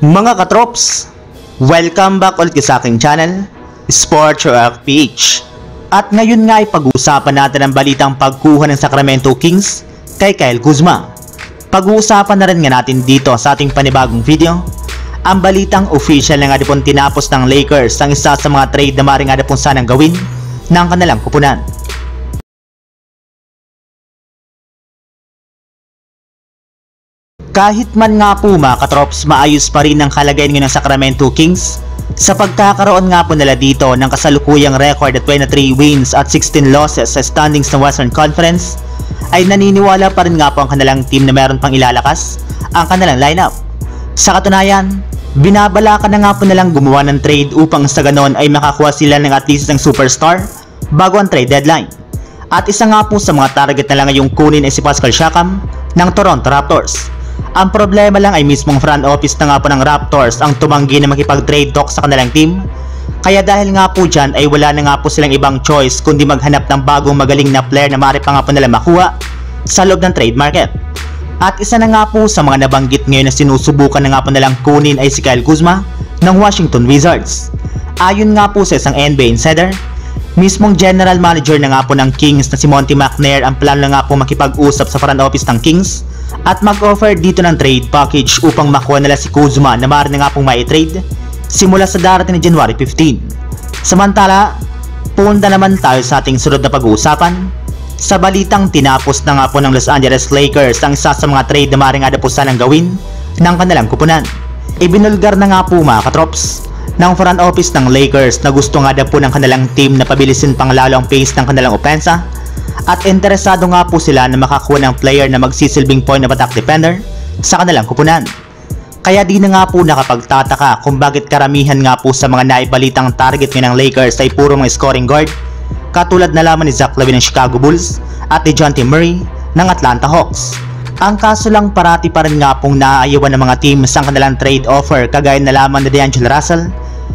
Mga katrops, welcome back ulit sa aking channel, Sports React PH. At ngayon nga ay pag-uusapan natin ang balitang pagkuha ng Sacramento Kings kay Kyle Kuzma. Pag-uusapan na rin nga natin dito sa ating panibagong video ang balitang official na nga dipon tinapos ng Lakers ang isa sa mga trade na maaaring nga dipon sanang gawin ng kanilang kupunan. Kahit man nga po mga katrops, maayos pa rin ang kalagayan ng Sacramento Kings sa pagkakaroon nga po nila dito ng kasalukuyang record at 23 wins at 16 losses sa standings ng Western Conference, ay naniniwala pa rin nga po ang kanilang team na meron pang ilalakas ang kanilang lineup. Sa katunayan, binabalakan na nga po nilang gumawa ng trade upang sa ganon ay makakuha sila ng at least ng superstar bago ang trade deadline. At isa nga po sa mga target na lang ngayong kunin ay si Pascal Siakam ng Toronto Raptors. Ang problema lang ay mismong front office na nga po ng Raptors ang tumanggi na makipag-trade talk sa kanilang team. Kaya dahil nga po dyan ay wala na nga po silang ibang choice kundi maghanap ng bagong magaling na player na maaari pa nga po nila makuha sa loob ng trade market. At isa na nga po sa mga nabanggit ngayon na sinusubukan na nga po nilang kunin ay si Kyle Kuzma ng Washington Wizards. Ayon nga po sa isang NBA insider, mismong general manager na nga po ng Kings na si Monty McNair ang plano na nga po makipag-usap sa front office ng Kings at mag-offer dito ng trade package upang makuha nila si Kuzma na maaari na nga pong mai-trade simula sa darating na January 15. Samantala, punta naman tayo sa ating sunod na pag-uusapan sa balitang tinapos na nga po ng Los Angeles Lakers ang isa sa mga trade na maaari nga po sanang gawin ng kanilang kupunan. Ibinulgar na nga po mga katrops ng front office ng Lakers na gusto nga po ng kanilang team na pabilisin pang lalo ang pace ng kanilang opensa at interesado nga po sila na makakuha ng player na magsisilbing point of attack defender sa kanilang kupunan. Kaya di na nga po nakapagtataka kung bakit karamihan nga po sa mga naibalitang target ng Lakers ay puro mga scoring guard, katulad na lamang ni Zach LaVine ng Chicago Bulls at ni DeJounte Murray ng Atlanta Hawks. Ang kaso lang parati pa rin nga pong naaayawan ng mga team sa kanilang trade offer kagaya na lamang ni D'Angelo Russell,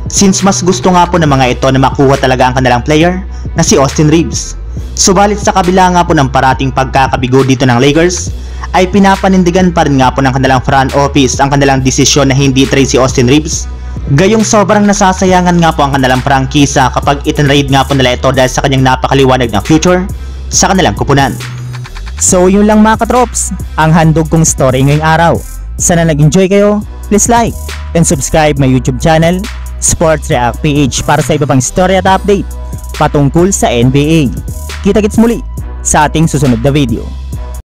since mas gusto nga po ng mga ito na makuha talaga ang kanilang player na si Austin Reeves. Subalit sa kabila nga po ng parating pagkakabigo dito ng Lakers, ay pinapanindigan pa rin nga po ng kanilang front office ang kanilang desisyon na hindi trade si Austin Reeves. Gayong sobrang nasasayangan nga po ang kanilang prangkisa kapag itinrade nga po nila ito dahil sa kanyang napakaliwanag na future sa kanilang kupunan. So yun lang mga katrops, ang handog kong story ngayong araw. Sana nag-enjoy kayo, please like and subscribe my YouTube channel, Sports React PH, para sa iba pang story at update patungkol sa NBA. Kita-kits muli sa ating susunod na video.